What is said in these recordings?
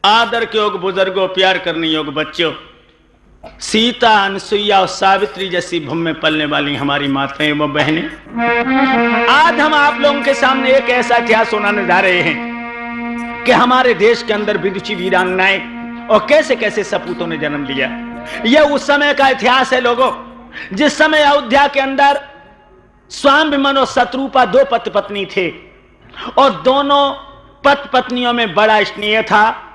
आदर के योग बुजुर्गों, प्यार करने योग बच्चों, सीता, अनसुईया और सावित्री जैसी भूमि में पलने वाली हमारी माताएं व बहनें, आज हम आप लोगों के सामने एक ऐसा इतिहास सुनाने जा रहे हैं कि हमारे देश के अंदर विदुषी वीरांगनाएं और कैसे कैसे सपूतों ने जन्म लिया। यह उस समय का इतिहास है लोगों, जिस समय अयोध्या के अंदर स्वाभिमन और शत्रुपा दो पति पत्नी थे और दोनों पति पत्नियों में बड़ा स्नेह था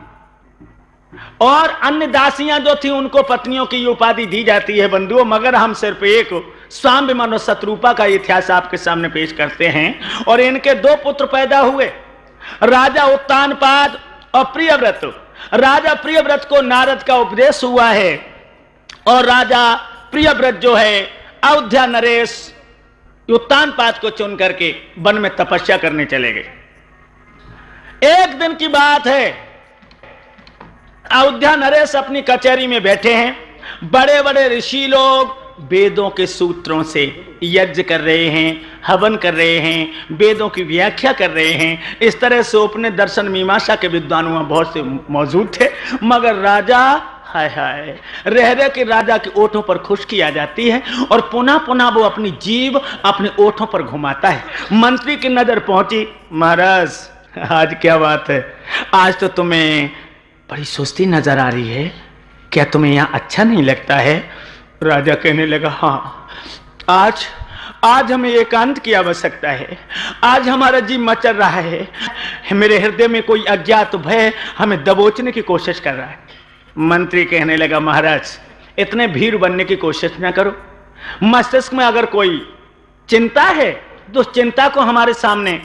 और अन्य दासियां जो थी उनको पत्नियों की उपाधि दी जाती है बंधुओं, मगर हम सिर्फ एक स्वाभिमन और शत्रुपा का इतिहास आपके सामने पेश करते हैं। और इनके दो पुत्र पैदा हुए, राजा उत्तानपाद और प्रियव्रत। राजा प्रियव्रत को नारद का उपदेश हुआ है और राजा प्रियव्रत जो है अयोध्या नरेश उत्तानपाद को चुन करके वन में तपस्या करने चले गए। एक दिन की बात है, अयोध्या नरेश अपनी कचहरी में बैठे हैं। बड़े बड़े ऋषि लोग वेदों के सूत्रों से यज्ञ कर रहे हैं, हवन कर रहे हैं, वेदों की व्याख्या कर रहे हैं। इस तरह से उपने दर्शन मीमांसा के विद्वान वहां बहुत से मौजूद थे, मगर राजा हाय हाय रह रहे कि राजा के ओठों पर खुशकी आ जाती है और पुनः पुनः वो अपनी जीभ अपने ओठों पर घुमाता है। मंत्री की नजर पहुंची, महाराज आज क्या बात है, आज तो तुम्हें बड़ी सुस्ती नजर आ रही है, क्या तुम्हें यहाँ अच्छा नहीं लगता है? राजा कहने लगा, हाँ आज हमें एकांत की आवश्यकता है, आज हमारा जीव मचल रहा है, मेरे हृदय में कोई अज्ञात भय हमें दबोचने की कोशिश कर रहा है। मंत्री कहने लगा, महाराज इतने भीड़ बनने की कोशिश ना करो, मस्तिष्क में अगर कोई चिंता है तो उस चिंता को हमारे सामने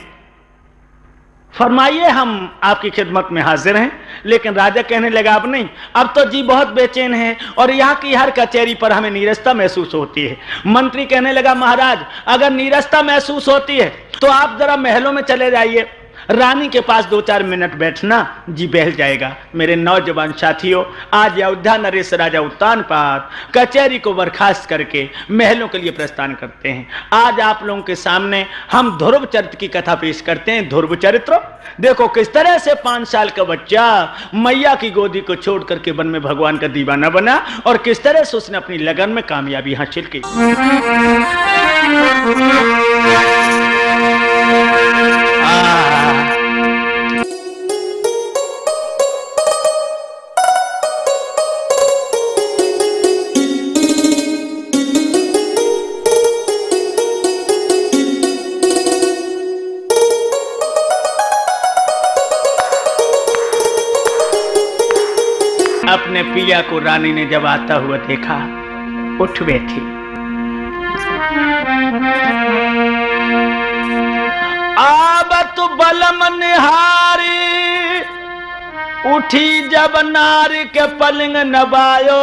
फरमाइए, हम आपकी खिदमत में हाजिर हैं। लेकिन राजा कहने लगा, अब नहीं, अब तो जी बहुत बेचैन है और यहाँ की हर कचहरी पर हमें नीरसता महसूस होती है। मंत्री कहने लगा, महाराज अगर नीरसता महसूस होती है तो आप जरा महलों में चले जाइए, रानी के पास 2-4 मिनट बैठना, जी बहल जाएगा। मेरे नौजवान साथियों, आज अयोध्या नरेश राजा उत्तानपाद कचहरी को बर्खास्त करके महलों के लिए प्रस्थान करते हैं। आज आप लोगों के सामने हम ध्रुव चरित्र की कथा पेश करते हैं। ध्रुव चरित्र देखो किस तरह से 5 साल का बच्चा मैया की गोदी को छोड़ करके वन में भगवान का दीवाना बना और किस तरह से उसने अपनी लगन में कामयाबी हासिल की। अपने पिया को रानी ने जब आता हुआ देखा, उठ बैठी। आबत बलम निहारी, उठी जब नारी के पलंग नबायो,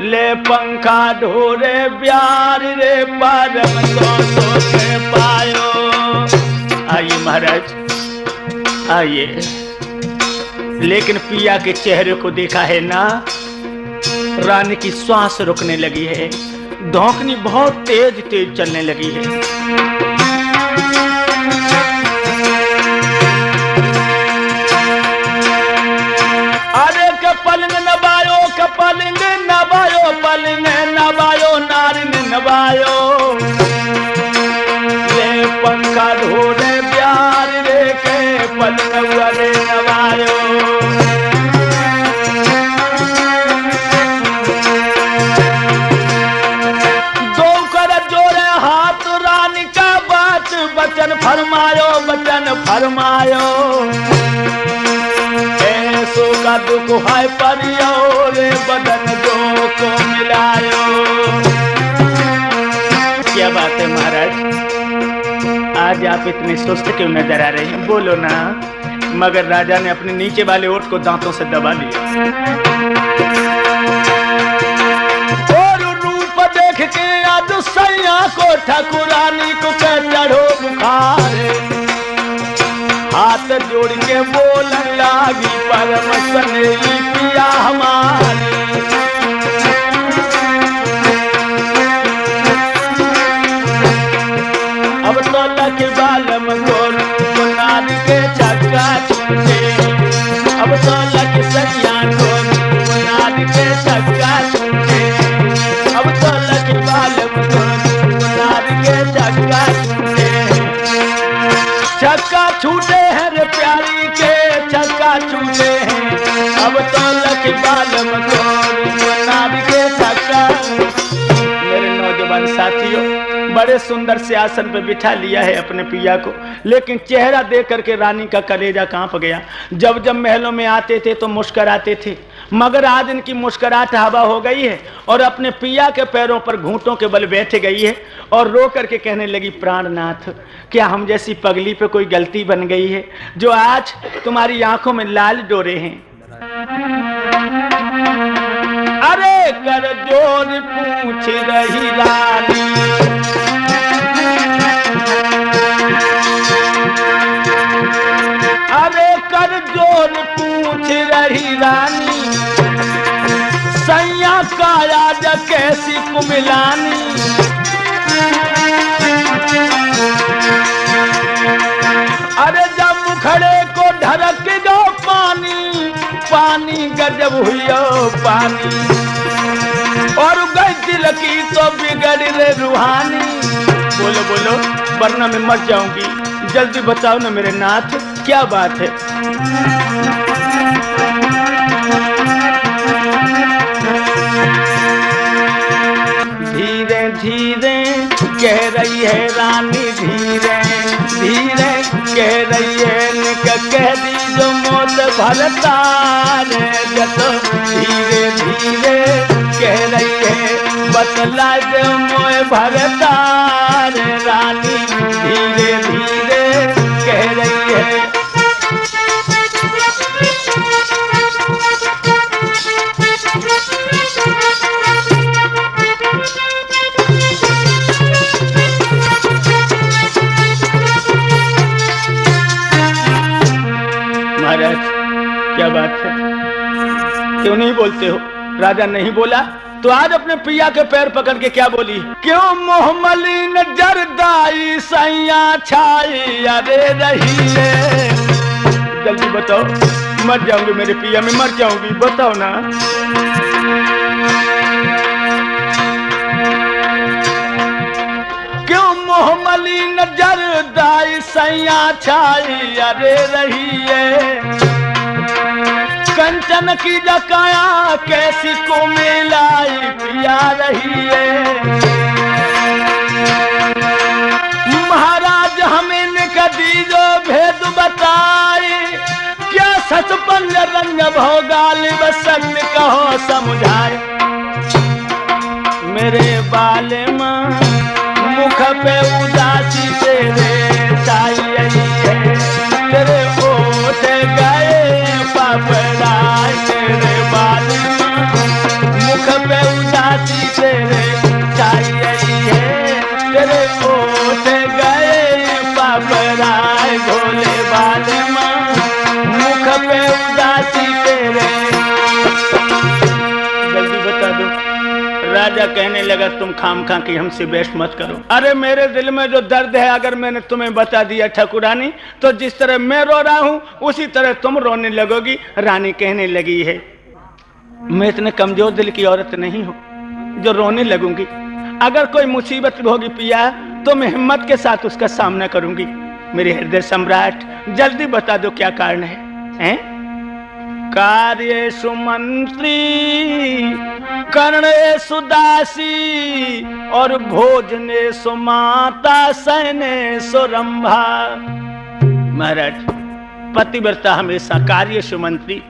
ले पंखा ढोरे प्यार रे परम तो के पायो। आइए महाराज आइए। लेकिन पिया के चेहरे को देखा है ना, रानी की श्वास रुकने लगी है, धौंकनी बहुत तेज तेज चलने लगी है। अरे के पलंग नबायो, के पलंग नबायो, पलंग नबायो, नारी ने नबायो, ले पंखा ढोरे प्यार रे के पलंग वाले नबायो। बचन फरमायो, बचन फरमायो, ऐसो का दुख है परियो रे बदन जो को मिलायो। क्या बात है महाराज, आज आप इतने सुस्त क्यों नजर आ रहे हैं? बोलो ना। मगर राजा ने अपने नीचे वाले ओठ को दांतों से दबा लिया और रूप देख के आज सैया को ठाकुरानी को चढ़ो बुखार, हाथ जोड़ के बोलने लागी परम सनेही पिया हमारे। अब तो लख बालम गोर नारी के चक्का छूटे, तो लग सैया ढोल नाद के चक्का छूटे, अब तो लग बालम ढोल नाद के चक्का छूटे। चक्का छूटे हैं रे प्यारी के चक्का छूटे हैं, अब तो लग बालम ढोल नाद के चक्का। मेरे नौजवान साथियों, बड़े सुंदर से आसन पे बिठा लिया है अपने पिया को, लेकिन चेहरा देख करके रानी का कलेजा कांप गया। जब जब महलों में आते थे तो मुस्कराते थे, मगर आज इनकी मुस्कराहट हवा हो गई है और अपने पिया के पैरों पर घूंटों के बल बैठ गई है और रो करके कहने लगी, प्राणनाथ, क्या हम जैसी पगली पे कोई गलती बन गई है जो आज तुम्हारी आंखों में लाल डोरे हैं। अरे कर जोर पूछ रही रानी, अरे कर जोर पूछ रही रानी, सैया का राज कैसी कुमिलानी। अरे जब मुखड़े को ढरक गो पानी, पानी गजब हुई पानी, और गई दिल की तो बिगड़ रे रूहानी। बोलो बोलो वरना मैं मर जाऊंगी, जल्दी बताओ ना मेरे नाथ, क्या बात है। धीरे धीरे कह रही है रानी, धीरे धीरे कह रही है, कह दी जो मौत भरता रे जत। धीरे धीरे कह रही है, बतला जो मोह भरता रे रानी, धीरे धीरे कह रही है। महाराज क्या बात है, क्यों नहीं बोलते हो? राजा नहीं बोला तो आज अपने पिया के पैर पकड़ के क्या बोली? क्यों मोहमलिन जरदाई सैया छाई अरे रही है। जल्दी बताओ, मर जाऊंगी मेरे पिया, मैं मर जाऊंगी, बताओ ना। क्यों मोहमलिन जरदाई सैया छाई अरे रही है, कंचन की जकाया कैसी को मिलाई पिया रही है। महाराज हमें कदी जो भेद बताए, क्या सच पंज रंग भोगाल बसन कहो समझाए। मेरे बाले मां मुख पे उदासी तेरे छाई है, तेरे ओठ गए पापड़ाए, तेरे बाल मुख पे उदासी तेरे छाई है, तेरे ओठ गए पापड़ाए, भोले बाल मुख पे उदासी तेरे। जल्दी बता दो। राजा कहने लगा, तुम खामखा की हमसे बहस मत करो। अरे मेरे दिल में जो दर्द है अगर मैंने तुम्हें बता दिया ठाकुरानी, तो जिस तरह मैं रो रहा हूं उसी तरह तुम रोने लगोगी। रानी कहने लगी है, मैं इतने कमजोर दिल की औरत नहीं हूं जो रोने लगूंगी। अगर कोई मुसीबत होगी पिया तो मैं हिम्मत के साथ उसका सामना करूंगी। मेरे हृदय सम्राट, जल्दी बता दो क्या कारण है? कार्येषु मंत्री कर्णेषु दासी और भोजनेषु माता शयनेषु रंभा। महाराज, पतिव्रता हमेशा कार्येषु मंत्री,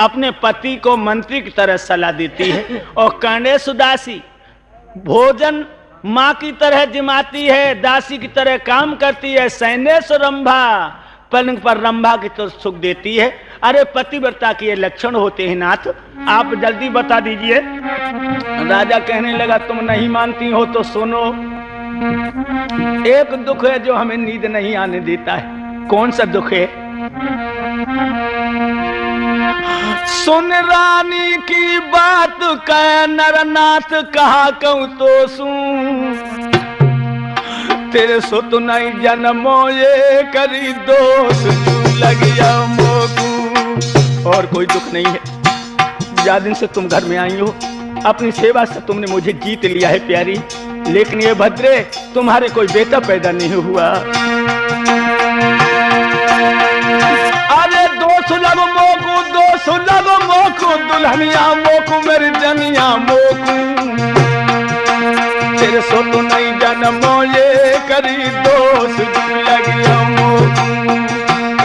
अपने पति को मंत्री की तरह सलाह देती है, और कर्णेषु दासी, भोजन माँ की तरह जिमाती है, दासी की तरह काम करती है। शयनेषु रंभा, पलंग पर रंभा की तरह सुख देती है। अरे पतिव्रता के ये लक्षण होते हैं नाथ, आप जल्दी बता दीजिए। राजा कहने लगा, तुम नहीं मानती हो तो सुनो। एक दुख है जो हमें नींद नहीं आने देता है। कौन सा दुख है? सुन रानी की बात कह नरनाथ, कहा कहूं तो सुन। तेरे सो तो नहीं जन्मो ये करी दोष, लगिया मोगू और कोई दुख नहीं है। ज्यादा दिन से तुम घर में आई हो, अपनी सेवा से तुमने मुझे जीत लिया है प्यारी, लेकिन ये भद्रे तुम्हारे कोई बेटा पैदा नहीं हुआ। अरे दोस्त लगो मोकू, दोस्त लगो मोकू, दुल्हनिया मोकू मेरी जनिया मोकू, तेरे सो तो नहीं जन्मो ये करी दोस्त लगिया मोकू।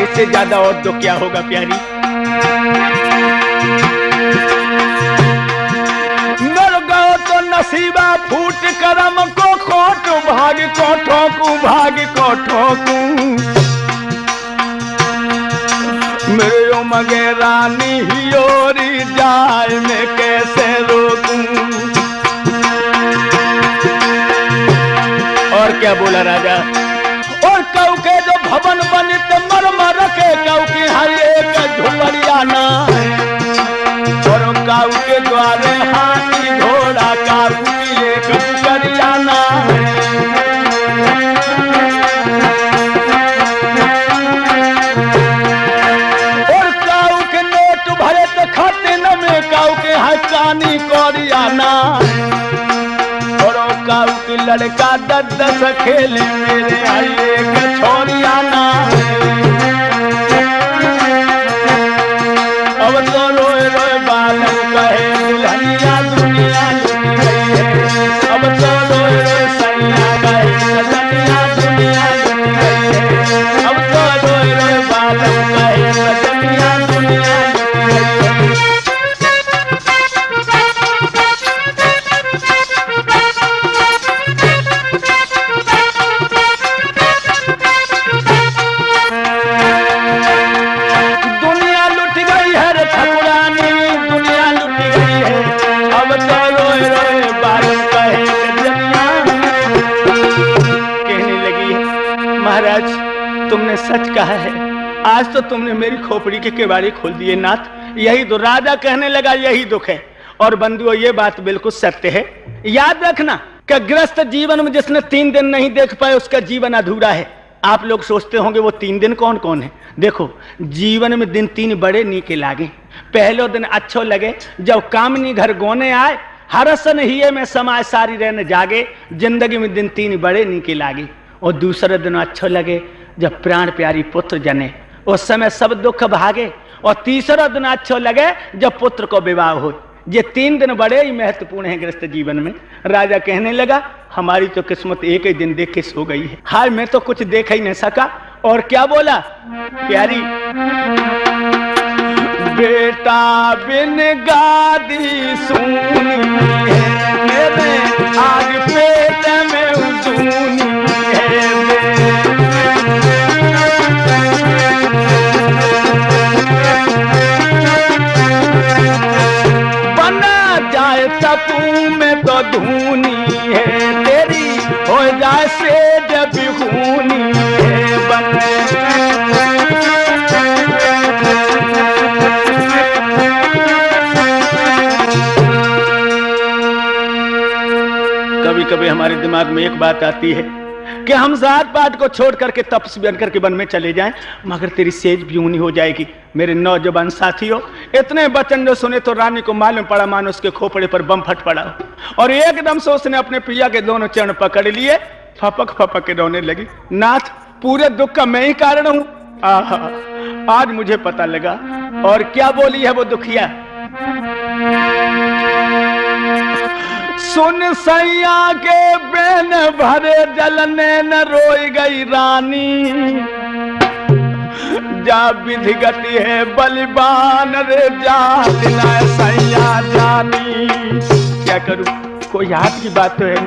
इससे ज्यादा और तो क्या होगा प्यारी। नसीबा फूट करम को खोट, भाग को ठोकू, भाग को ठोकू, मेरे मगे रानी हियोरी जाए मैं कैसे रोकूं। और क्या बोला राजा, और कऊ के जो भवन बनित मरमर के, कऊ की हर एक झुमरिया ना, और काऊ के द्वारे हाथी घोड़ा, काऊ की एक करियाना है। और काऊ के नोट भरे तो खाते न में, काऊ के हचानी कोरियाना, और काऊ की लड़का 10 खेले मेरे आई एक छोरियाना है। अब तो रोए रोए बालम कहे दुल्हनिया दुनिया लुटी गई है, अब तो रोए रोए सैया कहे सजनिया दुनिया लुटी गई है, अब तो रोए रोए बालम कहे सजनिया दुनिया लुटी गई है। तुमने सच कहा है, आज तो तुमने मेरी खोपड़ी के केवाड़ी खोल दिए नाथ। यही तो राजा कहने लगा, यही दुख है। और बंधुओं ये बात बिल्कुल सत्य है। याद रखना कि गृहस्थ जीवन में जिसने 3 दिन नहीं देख पाए उसका जीवन अधूरा है। आप लोग सोचते होंगे वो 3 दिन कौन कौन है। देखो जीवन में दिन 3 बड़े नीके लागे। पहलो दिन अच्छो लगे जब कामनी घर गोने आए, हरसन ही में समाय सारी रहने जागे, जिंदगी में दिन 3 बड़े नीके लागे। और दूसरे दिन अच्छो लगे जब प्राण प्यारी पुत्र जने, उस समय सब दुख भागे। और तीसरा दिन अच्छो लगे जब पुत्र को विवाह हो। ये 3 दिन बड़े ही महत्वपूर्ण हैं गृहस्थ जीवन में। राजा कहने लगा हमारी तो किस्मत एक ही दिन देख के सो गई है। हाय मैं तो कुछ देख ही नहीं सका। और क्या बोला प्यारी, बेटा बिन गादी सुनी है मेरे, आग पेट में उजूनी है। तू में तो धूनी है तेरी, हो जाए से जब खूनी है बने। कभी कभी हमारे दिमाग में एक बात आती है कि हम जात पात को छोड़ करके तपस्वी बन करके वन में चले जाएं, मगर तेरी सेज भी ऊनी हो जाएगी। मेरे नौजवान साथियों, इतने वचन जो सुने तो रानी को मालूम पड़ा मानो उसके खोपड़े पर बम फट पड़ा। और एकदम से उसने अपने पिया के दोनों चरण पकड़ लिए, फपक फपक के रोने लगी। नाथ पूरे दुख का मैं ही कारण हूं, आज मुझे पता लगा। और क्या बोली है वो दुखिया, सुन सैया के बेन भरे जलने न रोई गई रानी, जा विधि गति है बलिबान रे जा दिना सैया जानी। क्या करूं, कोई हाथ की बात तो है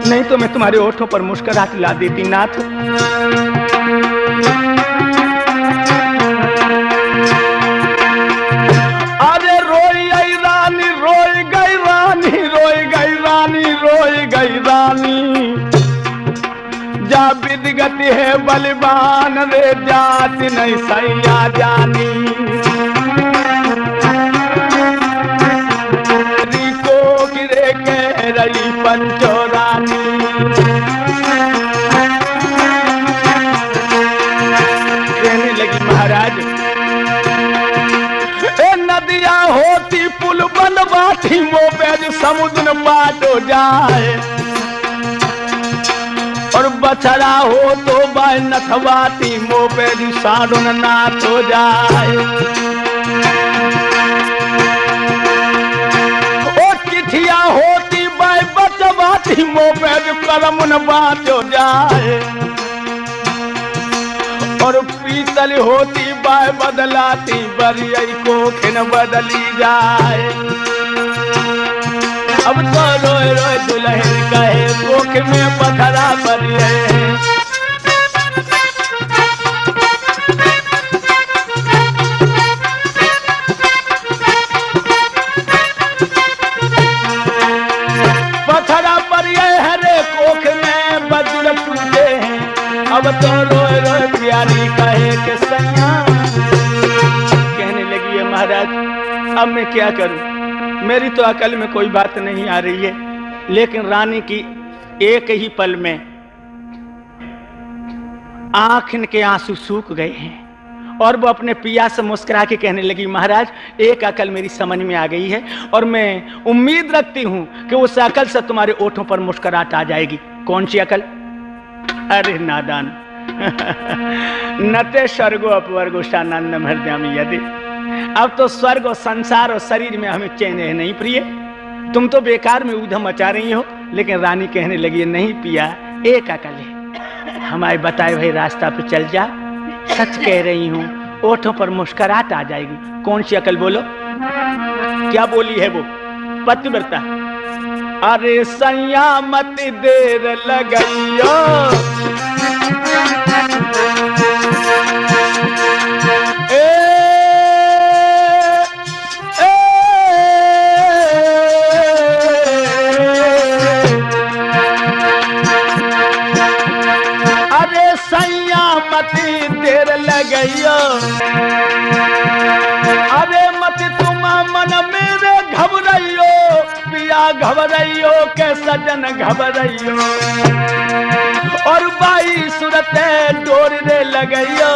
नहीं तो मैं तुम्हारे ओठों पर मुस्कुराहट ला देती नाथ। अरे रोई आई रानी, रोई गई रानी, रोई गई रानी, रोई गई रानी, जा विधि गति है बलिबान रे जाति नहीं सैया जानी। को गिरे कह रही पंचो रानी, कहने लगी महाराज नदिया होती पुल बनवाती मोपेद समुद्र बाटो जाए और बछड़ा हो तो बाय नथवाती मोपेद साडुन नाथ हो जाए। ओ चिठिया होती बाय बचवाती मोपेद करमुन बाटो जाए और पीतल होती बाय बदलाती बरियई को खिन बदली जाए। अब तो रोए रोए दुल्हन कहे कोख में पथरा बरिये। पथरा बरिये हरे कोख में बदल टूटे हैं। अब तो रोए रोए प्यारी कहे कि सैया। कहने लगी है महाराज अब मैं क्या करूं, मेरी तो अकल में कोई बात नहीं आ रही है। लेकिन रानी की एक ही पल में आंख के आंसू सूख गए हैं और वो अपने पिया से मुस्कुरा के कहने लगी महाराज एक अकल मेरी समझ में आ गई है और मैं उम्मीद रखती हूं कि उस अकल से तुम्हारे ओठों पर मुस्कुराहट आ जाएगी। कौन सी अकल? अरे नादान नते स्वर्गो अपवर्गो शानंदम हृदयामि यदि। अब तो स्वर्ग और संसार और शरीर में हमें चैन है नहीं प्रिय, तुम तो बेकार में ऊधम मचा रही हो। लेकिन रानी कहने लगी नहीं पिया एक अकल है, हमारे बताए भाई रास्ता पे चल जा, सच कह रही हूँ ओठों पर मुस्कुराहट आ जाएगी। कौन सी अकल बोलो? क्या बोली है वो पतिव्रता? अरे सैया मत देर लगइयो देर लगइयो। अरे मत तुम मन मेरे घबराइयो पिया घबराइयो के सजन घबराइयो और बाई सूरत डोर रे लगइयो।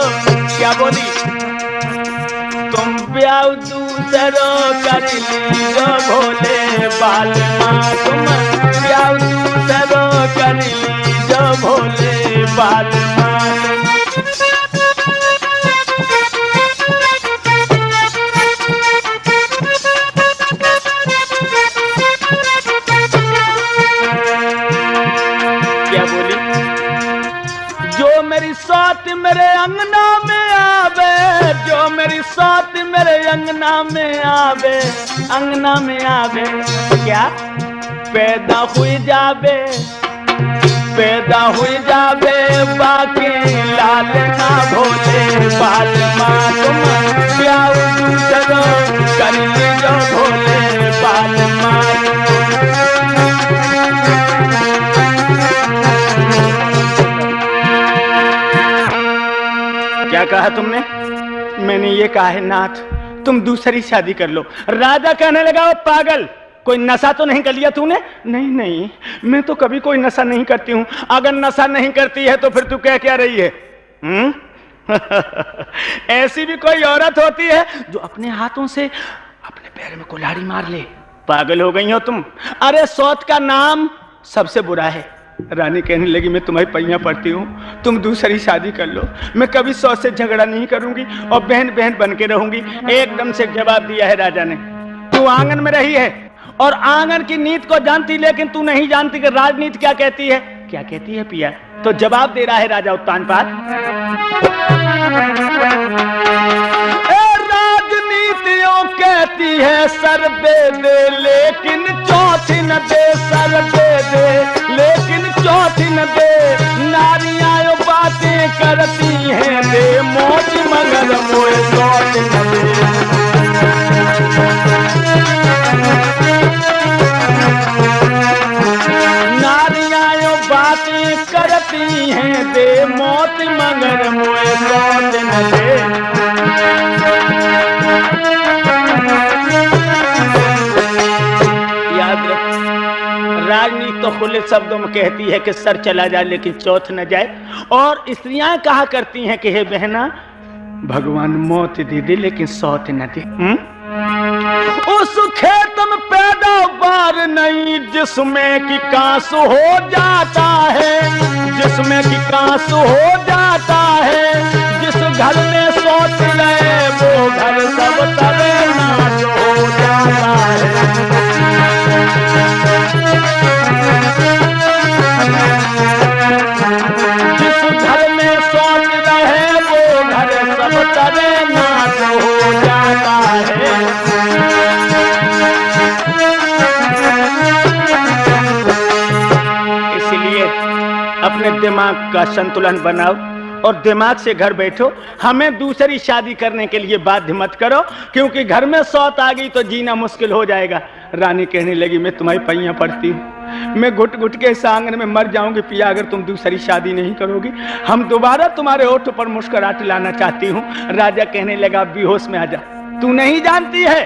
क्या बोली? तुम ब्याह दूसरो कर लीजो भोले बाल माँ, तुम ब्याह दूसरो कर लीजो भोले बाल माँ। मेरी साथ मेरे अंगना में आवे, जो मेरी साथ मेरे अंगना में आवे, अंगना में आवे क्या पैदा हुई जावे, पैदा हुई जावे बाकी लाल ना भोले बाल माँ। तुम ब्याह दूसरो कर लीजो भोले बाल माँ। क्या कहा तुमने? मैंने ये कहा है नाथ तुम दूसरी शादी कर लो। राजा कहने लगा ओ पागल कोई नशा तो नहीं कर लिया तूने? नहीं नहीं मैं तो कभी कोई नशा नहीं करती हूँ। अगर नशा नहीं करती है तो फिर तू कह क्या रही है? ऐसी भी कोई औरत होती है जो अपने हाथों से अपने पैर में कुल्हाड़ी मार ले। पागल हो गई हो तुम। अरे सौत का नाम सबसे बुरा है। रानी कहने लगी मैं तुम्हारी पैया पड़ती हूँ, तुम दूसरी शादी कर लो। मैं कभी सौत से झगड़ा नहीं करूंगी और बहन बहन बन के रहूंगी। एकदम से जवाब दिया है राजा ने। तू आंगन में रही है और आंगन की नीति को जानती, लेकिन तू नहीं जानती कि राजनीति क्या कहती है। क्या कहती है पिया? तो जवाब दे रहा है राजा उत्तानपाद। राजनीतियों कहती है सर दे दे लेकिन चौथी न दे, सर दे दे लेकिन चौथी न दे। नारियां बातें करती हैं दे मौज मगर मोए चौथी न दे। नारियां बातें करती हैं दे मौत मगर मोए चौथी न दे। राजनीति तो खुले शब्दों में कहती है कि सर चला जाए लेकिन चौथ न जाए, और स्त्रियां कहा करती हैं कि हे बहना भगवान मौत दे दे लेकिन सौत न दे। उस खेत में पैदावार नहीं जिसमें कि कांस हो जाता है, जिसमें कि कांस हो जाता है। जिस घर में सोच रहे वो घर सब तरह नाश हो जाता है। जिस घर में सोच रहे वो घर सब तरह नाश हो जाता है। इसलिए अपने दिमाग का संतुलन बनाओ और दिमाग से घर बैठो। हमें दूसरी शादी करने के लिए बाध्य मत करो, क्योंकि घर में सौत आ गई तो जीना मुश्किल हो जाएगा। रानी कहने लगी, मैं तुम्हारी पैया पड़ती हूँ, मैं घुट घुट के इस आंगन में मर जाऊंगी पिया अगर तुम दूसरी शादी नहीं करोगी। हम दोबारा तुम्हारे होठ पर मुस्कुराहट लाना चाहती हूँ। राजा कहने लगा, बेहोश में आ जा, तू नहीं जानती है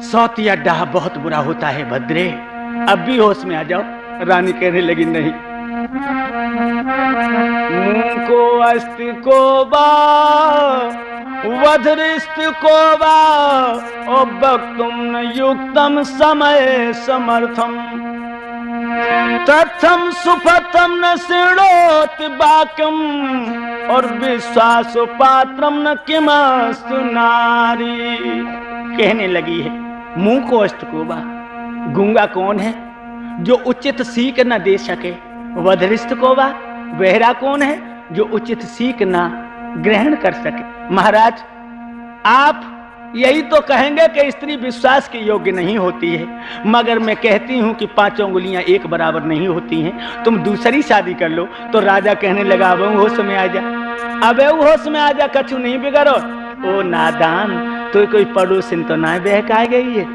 सौतिया डाह बहुत बुरा होता है भद्रे, अब भी होश में आ जाओ। रानी कहने लगी, नहीं, मुंह को अस्त को बा वधरिस्त को बा ओ भक्तुम न युक्तम समय समर्थम तथम सुपथम न सिणोत बाकम और विश्वास पात्रम न किमस्तु नारी। कहने लगी है, मुंह को अस्त को बा, गूंगा कौन है जो उचित सीख न दे सके? वधरिस्त को बा, बहरा कौन है जो उचित सीख ना ग्रहण कर सके? महाराज, आप यही तो कहेंगे कि स्त्री विश्वास के योग्य नहीं होती है, मगर मैं कहती हूं कि पांचों उंगलियां एक बराबर नहीं होती हैं। तुम दूसरी शादी कर लो। तो राजा कहने लगा, अब होश में आ जा, अब होश में आ जा, कछु नहीं बिगड़ो। ओ नादान, तो कोई पड़ोसिन तो ना बहकाई गई है,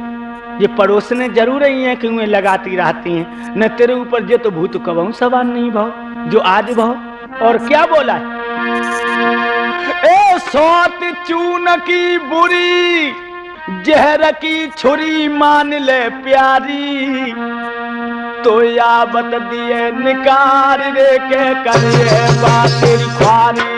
ये पड़ोसने जरूर ही हैं कि उन्हें लगाती रहती हैं। न तेरे ऊपर जे तो भूत कबहू सवार नहीं भाव जो आज भाव। और क्या बोला है, ए सौत चून की बुरी जहर की छुरी मान ले प्यारी, तो यावत दिए निकार रे के करिए बातिल ख्वारी।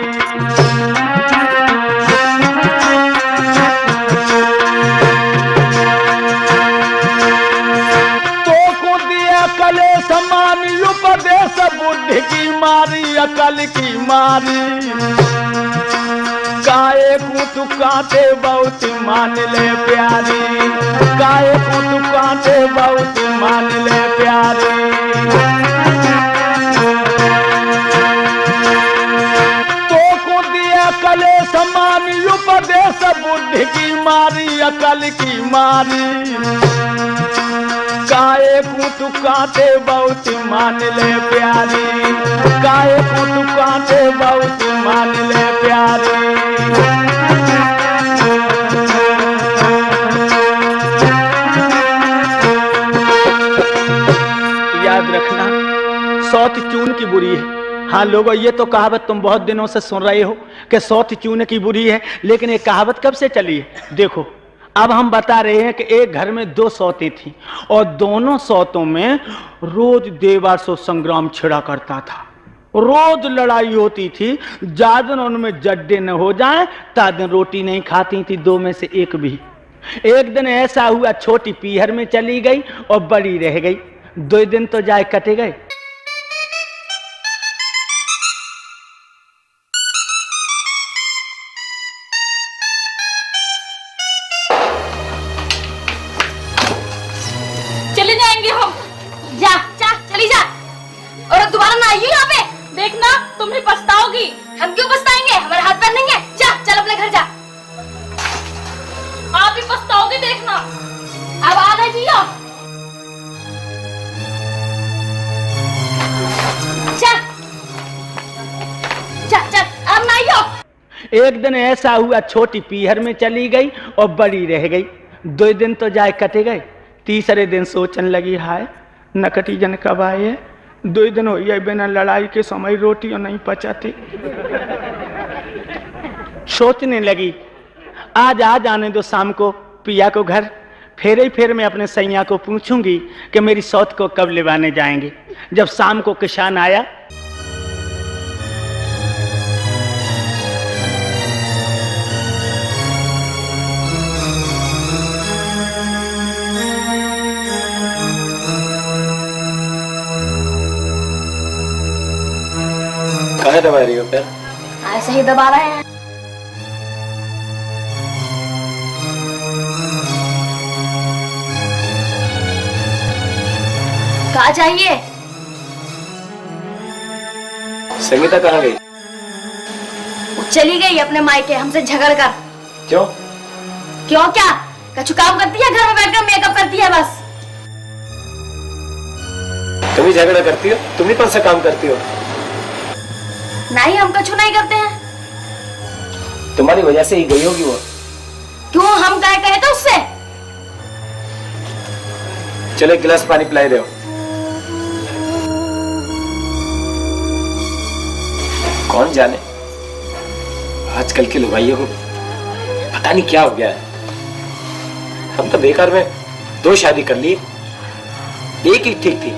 समान उपदेश बुद्धि की मारी अकल की मारी, गाये को तू कांटे बहुत मान ले प्यारी, गाये को तू कांटे बहुत मान ले प्यारी। तो को दिया कले समान उपदेश बुद्धि की मारी अकल की मारी, गाये को तू कांटे बहुत मान ले प्यारी, गाये को तू कांटे बहुत मान ले प्यारी। याद रखना, सौत चून की बुरी है। हाँ लोगों, ये तो कहावत तुम बहुत दिनों से सुन रहे हो कि सौत चून की बुरी है, लेकिन ये कहावत कब से चली है? देखो, अब हम बता रहे हैं कि एक घर में दो सौतें थीं और दोनों सौतों में रोज देवासुर संग्राम छिड़ा करता था, रोज लड़ाई होती थी। जादन उनमें जड्डे न हो जाएं तादन रोटी नहीं खाती थी दो में से एक भी। एक दिन ऐसा हुआ, छोटी पीहर में चली गई और बड़ी रह गई। 2 दिन तो जाए कटे गए। तुम ही पछताओगी। हम क्यों पछताएंगे? हमारे हाथ पैर नहीं है। जा, चल अपने घर जा। आप ही पछताओगे, देखना। अब आ गए जियो। चल चल चल, अब ना आइयो। एक दिन ऐसा हुआ, छोटी पीहर में चली गई और बड़ी रह गई। 2 दिन तो जाए कटे गए। तीसरे दिन सोचने लगी, हाय नकटी जन कब आए। 2 दिन हो गए बिना लड़ाई के समय रोटी और नहीं पचाती। सोचने लगी, आज आ जाने दो शाम को पिया को घर, फेरे ही फेर में अपने सैया को पूछूंगी कि मेरी सौत को कब लेवाने जाएंगे। जब शाम को किसान आया, क्या दबा रही हो पैर? ऐसे ही दबा रहे हैं। कहाँ चाहिए? संगीता कहाँ गई? वो चली गई अपने मायके हमसे झगड़ कर। क्यों? क्यों क्या? कछु काम करती है घर में बैठकर मेकअप करती है बस। तुम ही झगड़ा करती हो, तुम ही कौन सा काम करती हो? नहीं, हम कछु नहीं करते हैं। तुम्हारी वजह से ही गई होगी वो। क्यों, हम क्या कहे तो उससे? चलो एक गिलास पानी पिलाई दो। कौन जाने आजकल के लुगाइयों को पता नहीं क्या हो गया है। हम तो बेकार में 2 शादी कर ली, एक ही ठीक थी,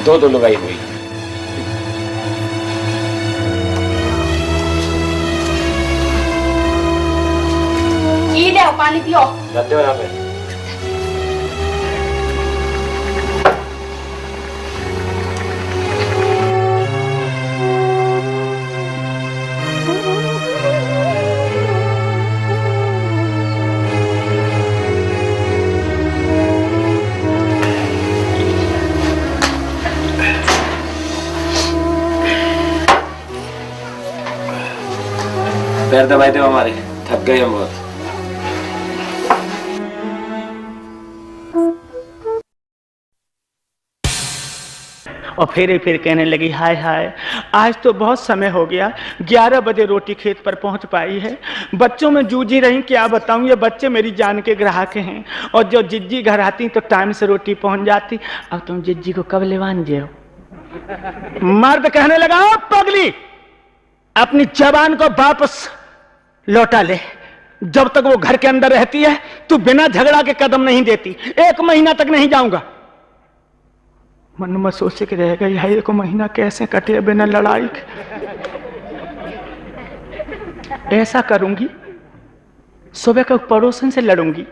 2 लुगाई हुई। ले पानी पियो। रख दो यहाँ पे। पैर दबाए थे हमारे, थक गए हम बहुत। और फिर कहने लगी, हाय हाय आज तो बहुत समय हो गया, 11 बजे रोटी खेत पर पहुंच पाई है। बच्चों में जूझी रही, क्या बताऊं, ये बच्चे मेरी जान के ग्राहक हैं। और जो जिज्जी घर आती तो टाइम से रोटी पहुंच जाती। अब तुम जिज्जी को कब लेवान जे हो? मर्द कहने लगा, पगली अपनी जबान को वापस लौटा ले। जब तक वो घर के अंदर रहती है तू बिना झगड़ा के कदम नहीं देती। 1 महीना तक नहीं जाऊंगा। मन में सोचे के रह गई, 1 महीना कैसे कटे बिना लड़ाई के। ऐसा करूंगी, सुबह को पड़ोसन से लड़ूंगी।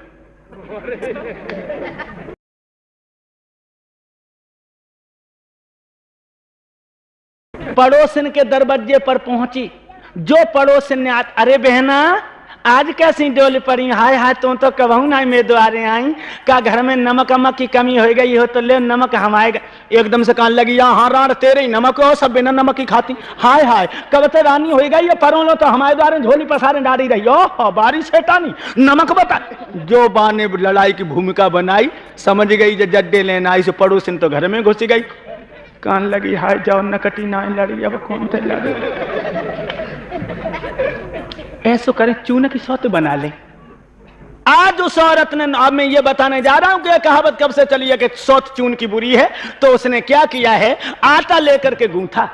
पड़ोसन के दरवाजे पर पहुंची। जो पड़ोसन ने अरे बहना आज कैसी डोल पड़ी, हाय हाय तुम तो कबहू ना मेरे द्वारे आई, का घर में नमक अमक की कमी हो गई हो तो ले नमक हम आएगा। एकदम से कान लगी, यहाँ राण तेरे ही नमक हो, सब बिना नमक की खाती। हाय हाय कब ते रानी हो गई, ये परों लो तो हमारे द्वारे झोली पसारे डाली रही हो, बारिश है टानी नमक बता। जो बा ने लड़ाई की भूमिका बनाई, समझ गई जो जड्डे लेना आई, से पड़ोसन तो घर में घुस गई। कान लगी, हाय जाओ नकटी ना लड़ी, अब कौन थे लड़ी। ऐसो करें चूने की सौत बना ले। आज उस औरत ने, अब मैं ये बताने जा रहा हूं कि कहावत कब से चली है कि सौत चून की बुरी है। तो उसने क्या किया है, आटा लेकर के गूंथा।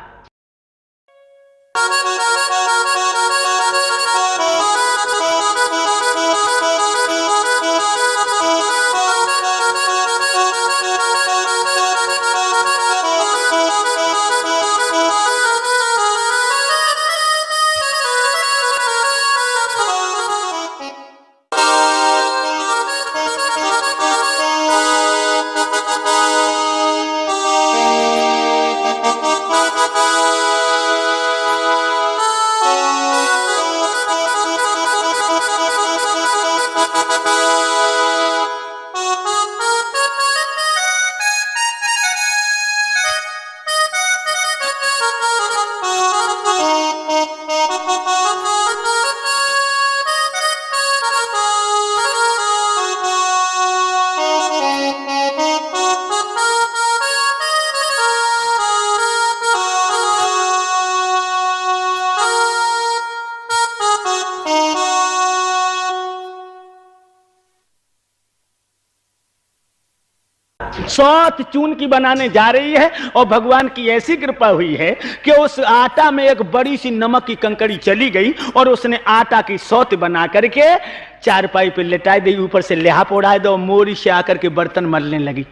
सौत चून की बनाने जा रही है और भगवान की ऐसी कृपा हुई है कि उस आटा में एक बड़ी सी नमक की कंकड़ी चली गई और उसने आटा की सौत बना करके चारपाई पे लेटाई दी, ऊपर से लिहाफ उड़ाए दो, मोरी से आकर के बर्तन मलने लगी।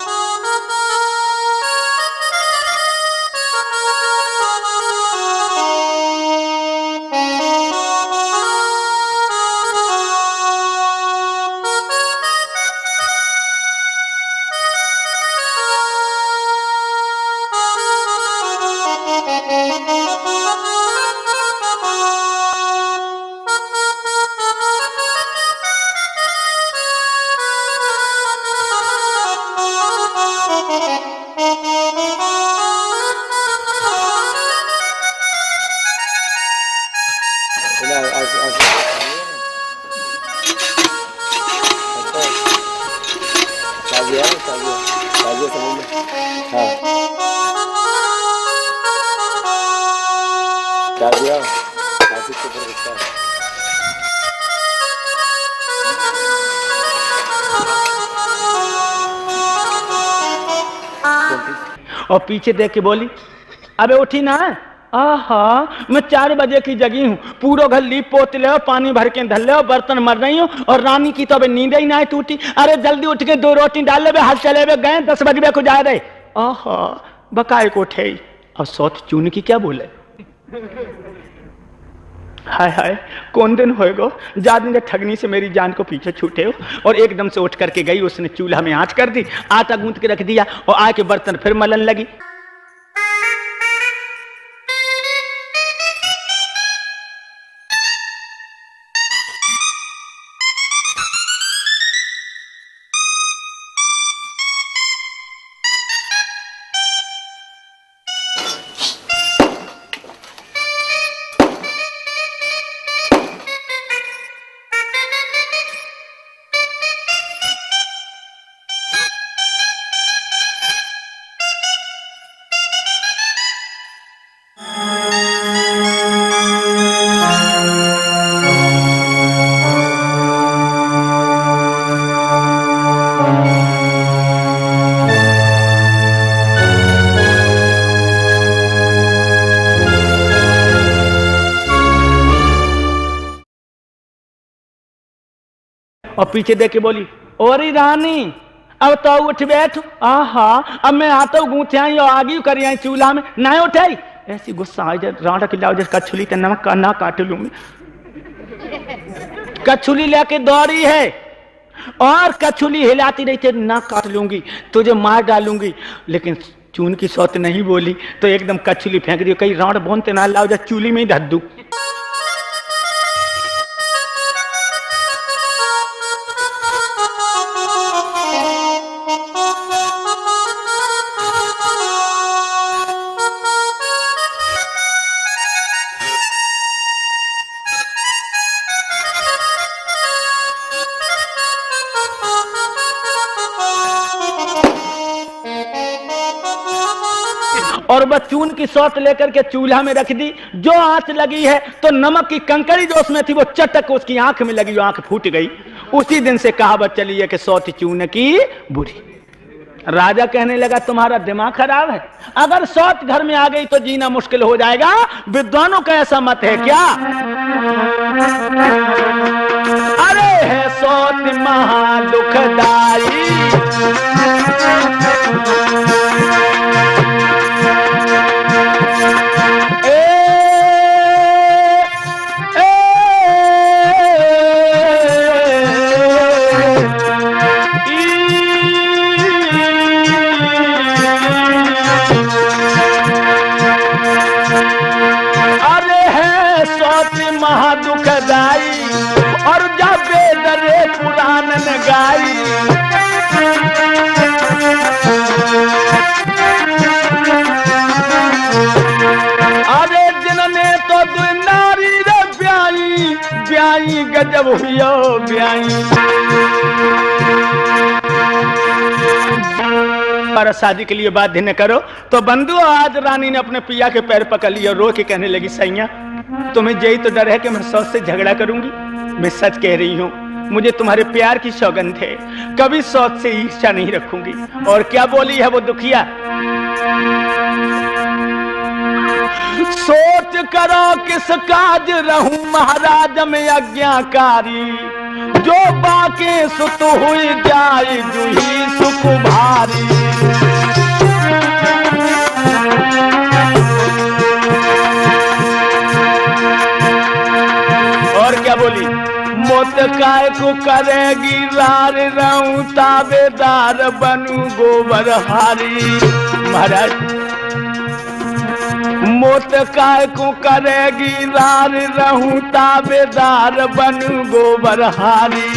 साजिया साजिया साजिया समझ में। हाँ साजिया आसिफ के ऊपर गुस्सा है। और पीछे देख के बोली, अबे उठी ना। आहा, मैं 4 बजे की जगी हूँ, पूरा घर लीप पोत ले, पानी भर के धल ले, बर्तन मर रही हूँ, और रानी की तो अबे नींद ही ना टूटी। अरे जल्दी उठ के 2 रोटी डाल ले, हाथ चले गए 10 बजे को जा रहे। आहा, बकाए को उठे और सौत चून की क्या बोले। हाय हाय, कौन दिन होएगो जादू ने ठगनी से मेरी जान को पीछे छूटे हो। और एकदम से उठ करके गई, उसने चूल्हा में आंच कर दी, आटा गूंथ के रख दिया, और आके बर्तन फिर मलन लगी। और पीछे देख के बोली, ओरी रानी अब तो उठ बैठ। आहा, अब मैं आता हूँ गूंथे आई और आगे करी आई चूल्हा में, ना उठाई। ऐसी गुस्सा आ जाए, राडा की लाओ जैसे कछुली तो नमक का ना काट लूं मैं। कछुली लेके दौड़ी है और कछुली हिलाती रही थे, ना काट लूंगी, तुझे मार डालूंगी। लेकिन चून की सौत नहीं बोली, तो एकदम कछुली फेंक दी, कहीं राड बोनते ना लाओ जैसे चूली में ही धर दूं। और बस चून की सौत लेकर के चूल्हा में रख दी। जो आंच लगी है तो नमक की कंकड़ी जो उसमें थी वो चटक उसकी आंख में लगी, आंख फूट गई। उसी दिन से कहावत चली है कि सौत चून की बुरी। राजा कहने लगा तुम्हारा दिमाग खराब है, अगर सौत घर में आ गई तो जीना मुश्किल हो जाएगा। विद्वानों का ऐसा मत है क्या? अरे है सौत महा दुखदाई, महादुखदाई, और जब बेदरे पुराण गाई। अरे जिनने तो नारी रे ब्याई, ब्याई गजब हुई ब्याई। पर शादी के लिए बाध्य न करो तो बंधु। आज रानी ने अपने पिया के पैर पकड़ लिया, रो के कहने लगी, सैया तुम्हें यही तो डर है कि मैं सौत से झगड़ा करूंगी? मैं सच कह रही हूँ, मुझे तुम्हारे प्यार की सौगंध है, कभी सौत से ईर्ष्या नहीं रखूंगी। और क्या बोली है वो दुखिया? सोच करो किस काज रहूं महाराज में आज्ञाकारी, जो बाके सुत हुई जाए जूही सुख भारी। और क्या बोली? मोत काय को करेगी रार रहूं ताबेदार बनू गोबर हारी। महाराज मोत काय को करेगी रार रहूं ताबेदार बनू गोबर हारी।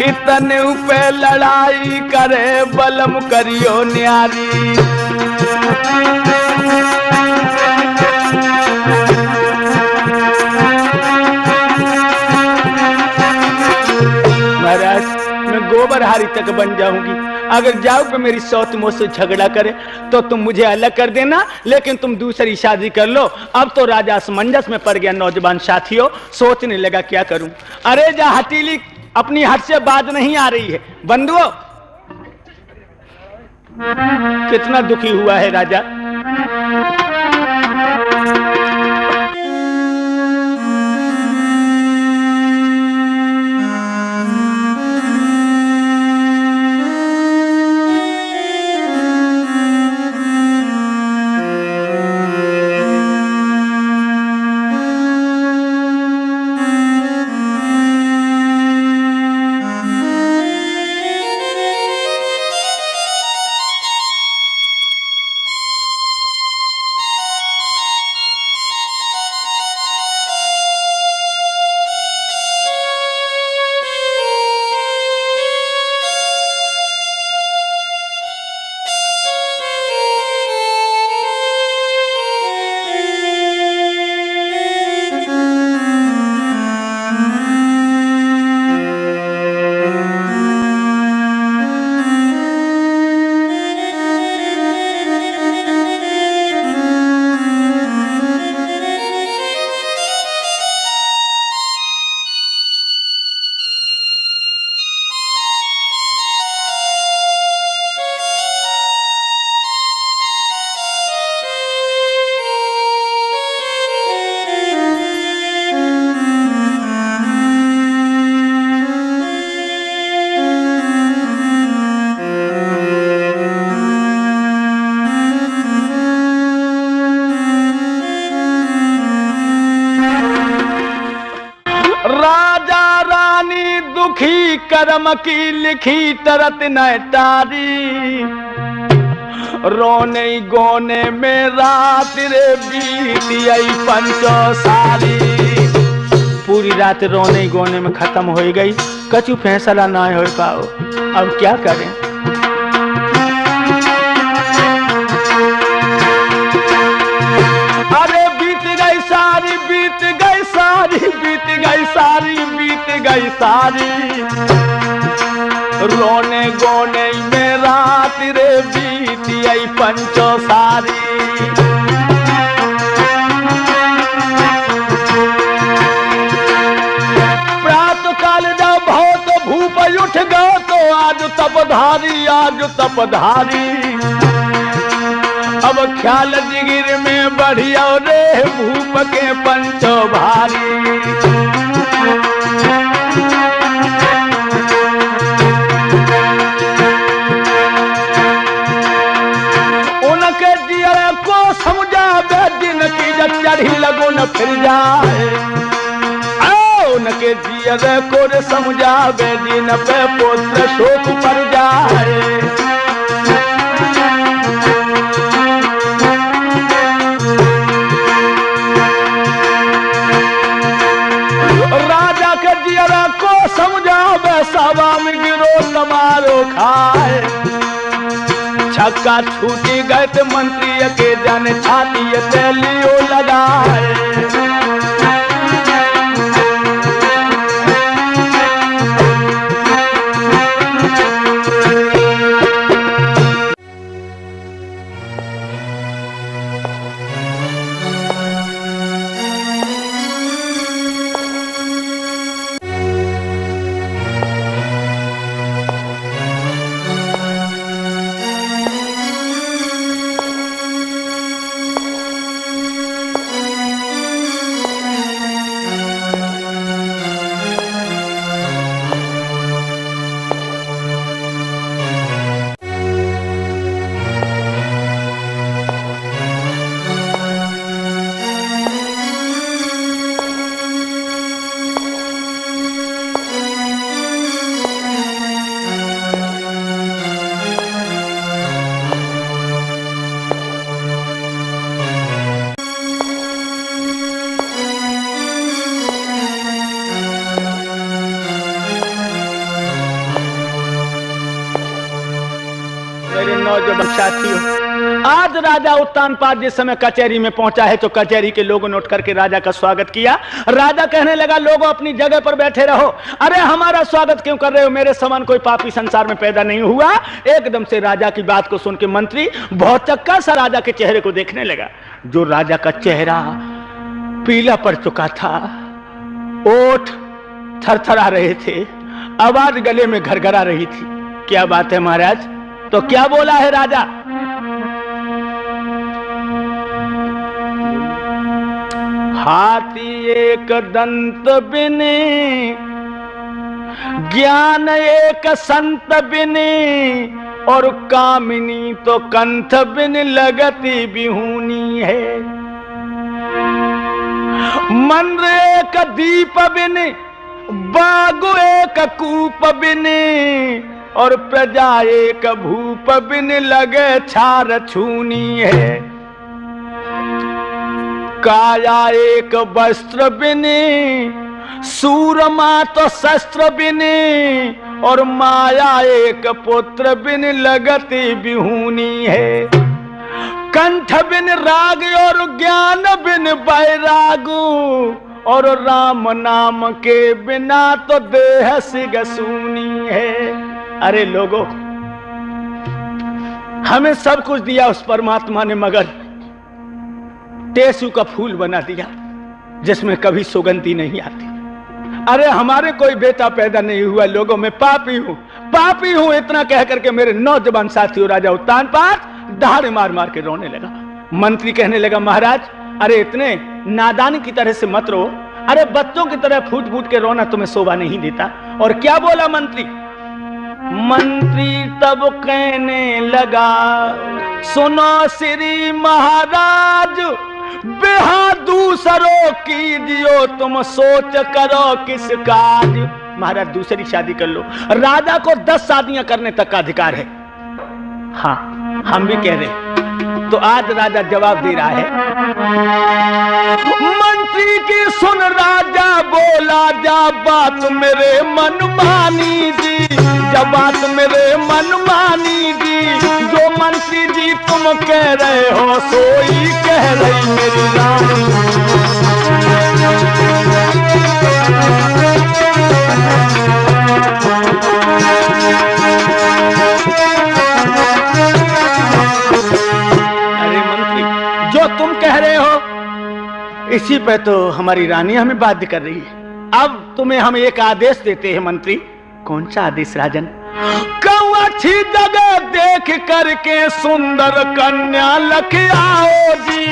इतने पे लड़ाई करे बलम करियो न्यारी। प्रभारी तक बन जाऊंगी। अगर जाओ कि मेरी सौत मुझसे झगड़ा करे तो तुम मुझे अलग कर देना, लेकिन तुम दूसरी शादी कर लो। अब तो राजा असमंजस में पड़ गया। नौजवान साथियों सोचने लगा क्या करूं। अरे जा हथेली अपनी हट से बात नहीं आ रही है। बंधुओं कितना दुखी हुआ है राजा। करम की लिखी तरत न तारी, रोने गोने में रात रे बीती आई पंचो सारी। पूरी रात रोने गोने में खत्म हो गई, कछु फैसला ना हो पाओ। अब क्या करें। अरे बीत गई सारी, बीत गई सारी, बीत गई सारी, बीत गई सारी, रोने गोने में रात रे बीती आई पंचो सारी। प्रातः काल जब बहुत भूप उठ गए तो आज तपधारी, आज तपधारी। अब ख्याल जिगिर में बढ़िया रे भूप के पंचो भारी। उनके जिया को समझावे दिन की जब चढ़ी लगो न फिर जाए। उनके जिया को समझावे दिन पे पुत्र शोक पर जाए। राजा के जिया को समझावे सभा में गिरो समारो खाए। छक्का छूटी गए तो मंत्री के जाने छाती से लियो लगाए। नौजवान साथियों आज राजा उत्तानपाद जिस समय कचहरी में पहुंचा है तो कचहरी के लोगों ने उठ करके राजा का स्वागत किया। राजा कहने लगा, लोगों अपनी जगह पर बैठे रहो। अरे हमारा स्वागत क्यों कर रहे हो? मेरे समान कोई पापी संसार में पैदा नहीं हुआ। एकदम से राजा की बात को सुन के मंत्री भौचक्का सा राजा के चेहरे को देखने लगा। जो राजा का चेहरा पीला पड़ चुका था, ओठ थरथरा रहे थे, आवाज गले में घरघरा रही थी। क्या बात है महाराज? तो क्या बोला है राजा? हाथी एक दंत बिने, ज्ञान एक संत बिने, और कामिनी तो कंठ बिन लगती बिहूनी है। मन एक दीप बिने, बागु एक कूप बिने, और प्रजा एक भूप बिन लगे छार छूनी है। काया एक वस्त्र बिने, सूरमा तो शस्त्र बिने, और माया एक पुत्र बिन लगती बिहूनी है। कंठ बिन राग और ज्ञान बिन बैरागु, और राम नाम के बिना तो देह सिगसूनी है। अरे लोगों, हमें सब कुछ दिया उस परमात्मा ने, मगर टेसू का फूल बना दिया जिसमें कभी सुगंधी नहीं आती। अरे हमारे कोई बेटा पैदा नहीं हुआ, लोगों में पापी हूं। इतना कह करके मेरे नौजवान साथियों राजा उत्तानपाद दहाड़े मार मार के रोने लगा। मंत्री कहने लगा, महाराज अरे इतने नादान की तरह से मत रो। अरे बच्चों की तरह फूट फूट के रोना तुम्हें शोभा नहीं देता। और क्या बोला मंत्री? मंत्री तब कहने लगा, सुनो श्री महाराज, बेहा दूसरों की दियो, तुम सोच करो किस काज। महाराज दूसरी शादी कर लो। राजा को 10 शादियां करने तक का अधिकार है। हाँ, हम भी कह रहे हैं। तो आज राजा जवाब दे रहा है। मंत्री की सुन राजा बोला, जा बात मेरे मन मानी जी, जब बात मेरे मन मानी जी। जो मंत्री जी तुम कह रहे हो सोई कह रही मेरी रानी। तुम कह रहे हो इसी पे तो हमारी रानी हमें बाध्य कर रही है। अब तुम्हें हम एक आदेश देते हैं मंत्री। कौन सा आदेश राजन? कहूं अच्छी जगह देख करके सुंदर कन्या लख आओ जी,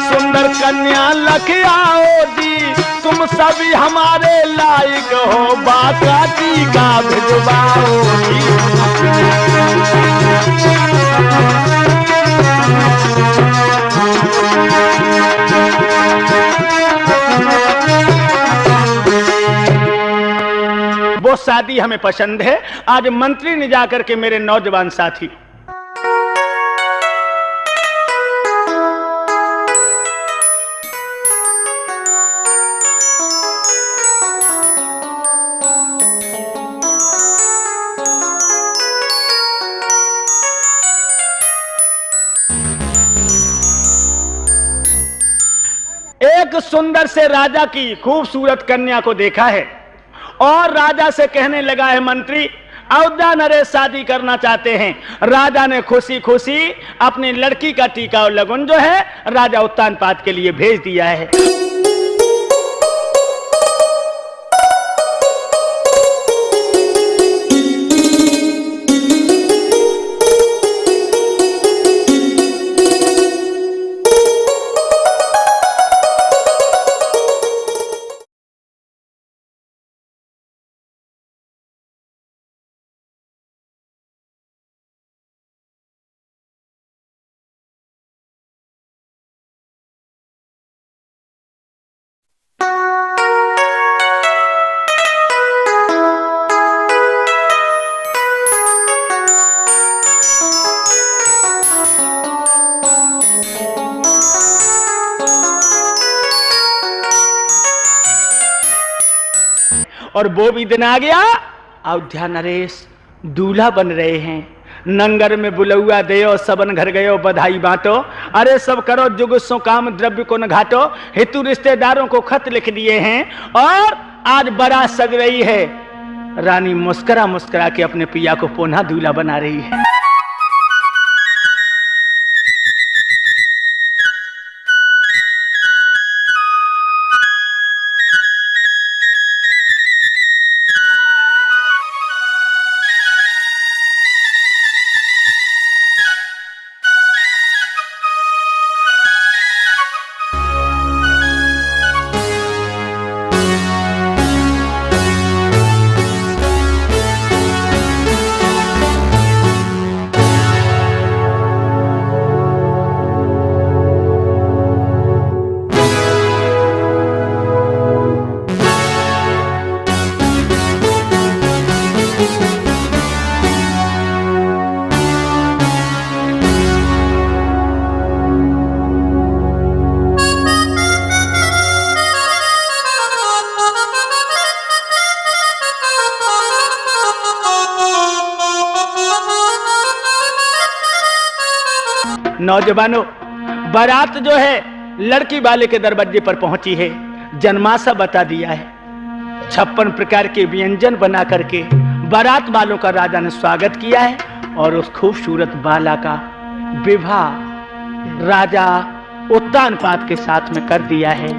सुंदर कन्या लख आओ जी। तुम सभी हमारे लायक हो, बाका टीका भिजवाओ जी। वो शादी हमें पसंद है। आज मंत्री ने जाकर के मेरे नौजवान साथी एक सुंदर से राजा की खूबसूरत कन्या को देखा है और राजा से कहने लगा है, मंत्री अयोध्या नरेश शादी करना चाहते हैं। राजा ने खुशी खुशी अपनी लड़की का टीका और लगन जो है राजा उत्तानपाद के लिए भेज दिया है। और वो भी दिन आ गया, अयोध्या नरेश दूल्हा बन रहे हैं। नंगर में बुलौआ देयो सबन घर गयो बधाई बांटो। अरे सब करो जुग सो काम द्रव्य को न घाटो। हेतु रिश्तेदारों को खत लिख दिए हैं और आज बारात सज रही है। रानी मुस्कुरा मुस्कुरा के अपने पिया को पुनः दूल्हा बना रही है। नौजवानों, बारात जो है लड़की वाले के दरवाजे पर पहुंची है। जन्माशा बता दिया है। 56 प्रकार के व्यंजन बना करके बारात वालों का राजा ने स्वागत किया है और उस खूबसूरत बाला का विवाह राजा उत्तानपाद के साथ में कर दिया है।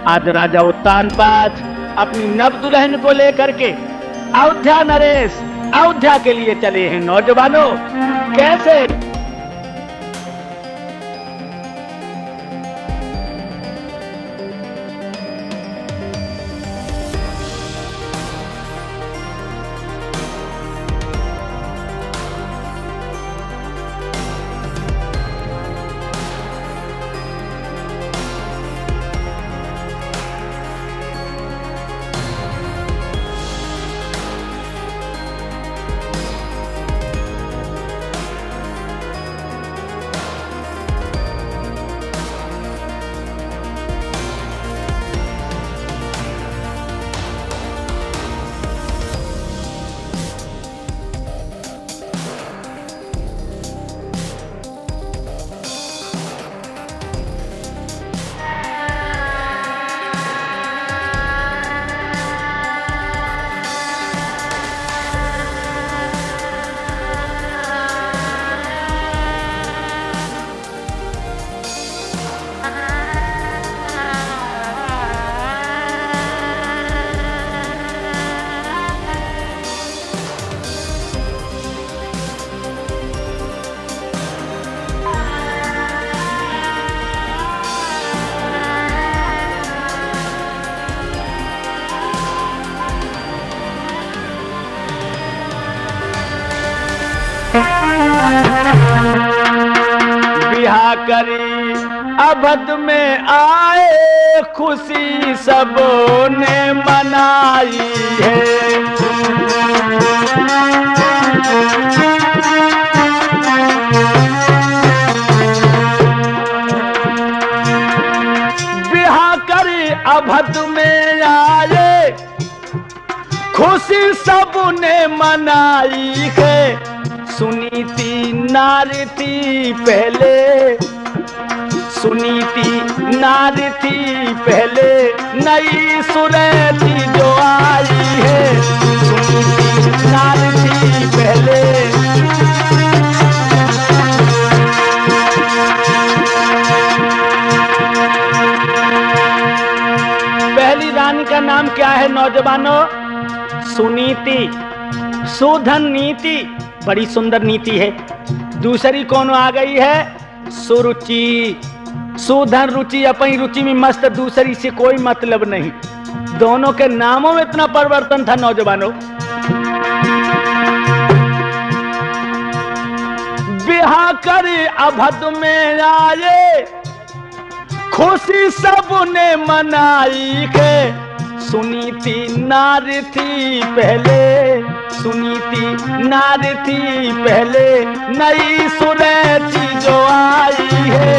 आज राजा उत्तानपाद अपनी नव दुल्हन को लेकर के अयोध्या नरेश अयोध्या के लिए चले हैं। नौजवानों, कैसे बिहा करी अवध में आए, खुशी सबने मनाई है। बिहा करी अवध में आए, खुशी सबने मनाई है। सुनी थी नारी थी पहले, सुनी थी नारी थी पहले, नई सुरह थी जो आई है। सुनी थी नारी थी पहले, पहली रानी का नाम क्या है नौजवानों? सुनीति। सुधन नीति, बड़ी सुंदर नीति है। दूसरी कौन आ गई है? सुरुचि। सुधन रुचि, अपनी रुचि में मस्त, दूसरी से कोई मतलब नहीं। दोनों के नामों में इतना परिवर्तन था नौजवानों। बिहा करे अवध में आए, खुशी सबने मनाई के। सुनी थी नारी थी पहले, सुनी थी नारी थी पहले, नई सुरह थी जो आई है।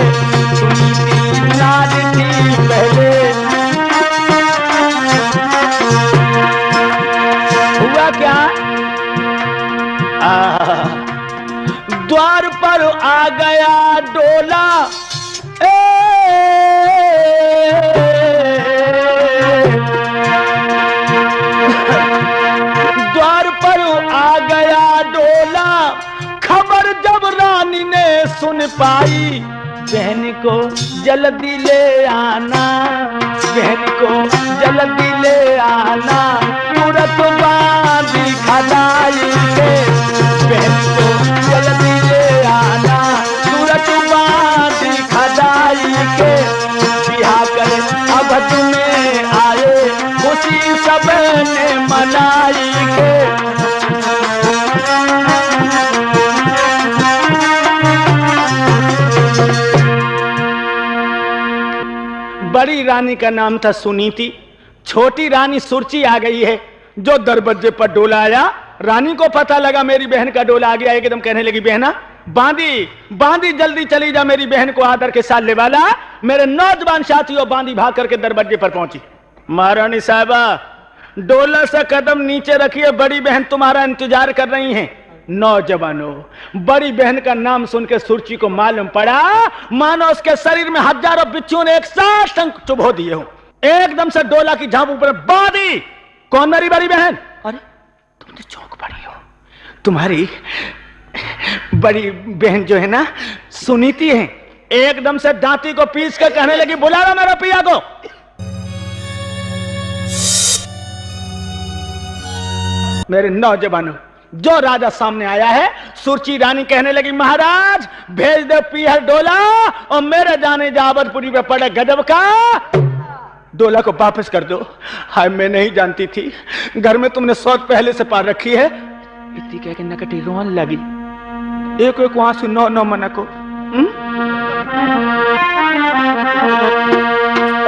सुनी थी नारी थी पहले। हुआ क्या? द्वार पर आ गया डोला, द्वार पर आ गया डोला। खबर जब रानी ने सुन पाई, बहन को जल्दी ले आना, बहन को जल्दी ले आना। तुरंत बांधी खदाई के, बहन को जल्दी ले आना, तुरंत बांधी खदाई के। बिहा कर अवध में आए, खुशी सबने मनाई के। बड़ी रानी का नाम था सुनीति, छोटी रानी सुरची आ गई है, जो दरवाजे पर डोला आया। रानी को पता लगा मेरी बहन का डोला आ गया, एकदम कहने लगी, बहना बांधी बांधी जल्दी चली जा, मेरी बहन को आदर के साथ ले वाला। मेरे नौजवान साथियों बांधी भाग करके दरवाजे पर पहुंची। महारानी साहबा डोला से कदम नीचे रखिए, बड़ी बहन तुम्हारा इंतजार कर रही हैं। नौजवानों, बड़ी बहन का नाम सुनकर सुरची को मालूम पड़ा मानो उसके शरीर में हजारों बिच्छुओं ने एक साथ शंख चुभो दिए हो। एकदम से डोला की झांप ऊपर बांधी। कौन मेरी बड़ी बहन? अरे तुम तो चौंक पड़ी हो, तुम्हारी बड़ी बहन जो है ना सुनीति है। एकदम से दांती को पीस कर कहने लगी, बुला लो मेरा पिया को। मेरे नौजवानों, जो राजा सामने आया है, सुरची रानी कहने लगी, महाराज भेज दे पीहर डोला और मेरे जाने जावरपुरी पे पड़े गजब का डोला को वापस कर दो। हाय मैं नहीं जानती थी, घर में तुमने सौत पहले से पार रखी है। इतनी कह के नकटी रोन लगी, एक एक आंसू नौ नौ मना को।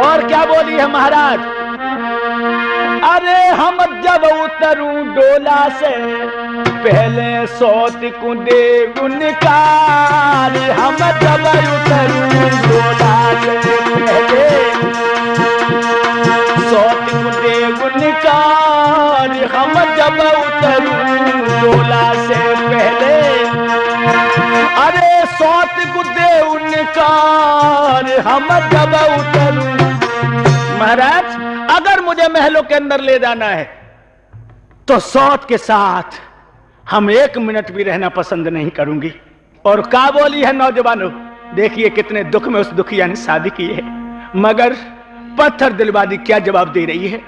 और क्या बोली है महाराज? अरे हम जब उतरूं डोला से पहले सौत को दे उनकार। हम जब उतरूं डोला से पहले सौत को दे उनकार। हम जब उतरूं डोला से पहले, अरे सौत को दे उनकार। हम जब उतरूं। महाराज अगर मुझे महलों के अंदर ले जाना है तो सौत के साथ हम एक मिनट भी रहना पसंद नहीं करूंगी। और क्या बोली है नौजवानों? देखिए कितने दुख में उस दुखिया ने शादी की है, मगर पत्थर दिलवादी क्या जवाब दे रही है।